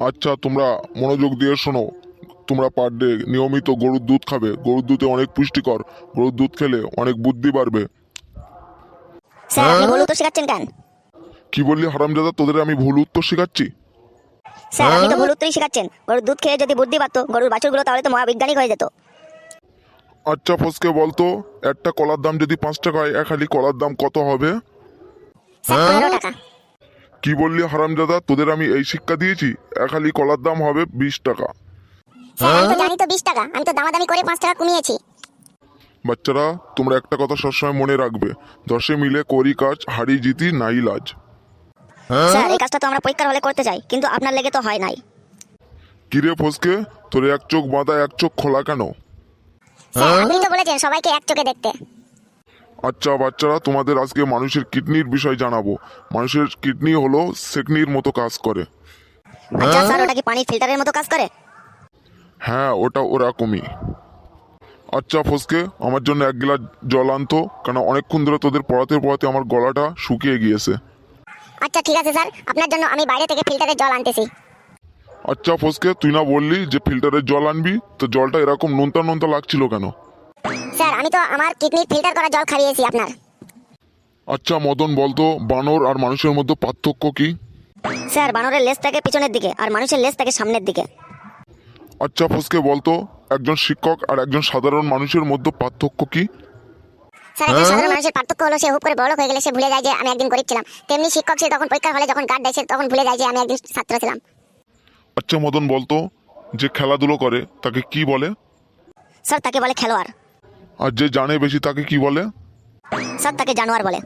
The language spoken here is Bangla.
আচ্ছা, তোমরা মনোযোগ দিয়ে শোনো। তোমরা পার ডে নিয়মিত গরুর দুধ খাবে। গরুর দুধে অনেক পুষ্টিকর। গরুর দুধ খেলে অনেক বুদ্ধি বাড়বে। স্যার আপনি ভুল উত্তর শেখাচ্ছেন কেন? কি বললি হারামজাদা? তোদের আমি ভুল উত্তর শেখাচ্ছি? স্যার আপনি তো ভুল উত্তরই শেখাচ্ছেন। গরুর দুধ খেয়ে যদি বুদ্ধি বাড়তো গরুর বাছুরগুলো তাহলে তো মহাবিজ্ঞানিক হয়ে যেত। আচ্ছা ফসকে বলতো, একটা কলার দাম যদি 5 টাকা হয়, এক হালি কলার দাম কত হবে? স্যার 15 টাকা। কি বললি হারামজাদা? তোদের আমি এই শিক্ষা দিয়েছি? এক হালি কলার দাম হবে 20 টাকা। স্যার আমি তো জানি তো 20 টাকা, আমি তো দামাদামি করে 5 টাকা কমিয়েছি। বাচ্চারা, তোমরা একটা কথা সবসময় মনে রাখবে, 10 মিলে করি কাজ, হারি জিতি নাই লাজ। স্যার এই কাজটা তো আমরা পরীক্ষার হলে করতে চাই, কিন্তু আপনার লেগে তো হয় নাই। কিরে ফসকে, তোর এক চোখ বাঁধা এক চোখ খোলা কেন? স্যার আপনি তো বলেছেন সবাইকে এক চোখে দেখতে। আচ্ছা বাচ্চারা, তোমাদের আজকে মানুষের কিডনির বিষয় জানাবো। মানুষের কিডনি হলো সেকনির মতো কাজ করে। আচ্ছা স্যার ওটা কি পানির ফিল্টারের মতো কাজ করে? হ্যাঁ, ওটা ওরকমই। আচ্ছা ফসকে, আমার জন্য 1 গ্লাস জল আনতো, কেন অনেকক্ষণ ধরে তোদের পড়াতে পড়াতে আমার গলাটা শুকিয়ে গিয়েছে। আচ্ছা ঠিক আছে স্যার, আপনার জন্য আমি বাইরে থেকে ফিল্টারের জল আনতেছি। আচ্ছা ফসকে, তুই না বললি যে ফিল্টারের জল আনবি? তো জলটা এরকম নোনতা নোনতা লাগছিল কেন? স্যার আমি তো আমার কিডনির ফিল্টার করা জল খাইয়েছি আপনার। আচ্ছা মদন, বলতো বানর আর মানুষের মধ্যে পার্থক্য কি? স্যার বানরের লেজ থাকে পিছনের দিকে আর মানুষের লেজ থাকে সামনের দিকে। আচ্ছা ফসকে বলতো, একজন শিক্ষক আর একজন সাধারণ মানুষের মধ্যে পার্থক্য কি? স্যার একজন সাধারণ মানুষের পার্থক্য হলো সে হুপ করে বড় হয়ে গেলে সে ভুলে যায় যে আমি একদিন গরিব ছিলাম। তেমনি শিক্ষক সে তখন পরীক্ষার হলে যখন গার্ড দেয় সে তখন ভুলে যায় যে আমি একদিন ছাত্র ছিলাম। আচ্ছা মদন বলতো, যে খেলাধুলো করে তাকে কি বলে? স্যার তাকে বলে খেলোয়াড়। আর যে জানে বেশি তাকে কি বলে? স্যার তাকে জানোয়ার বলে।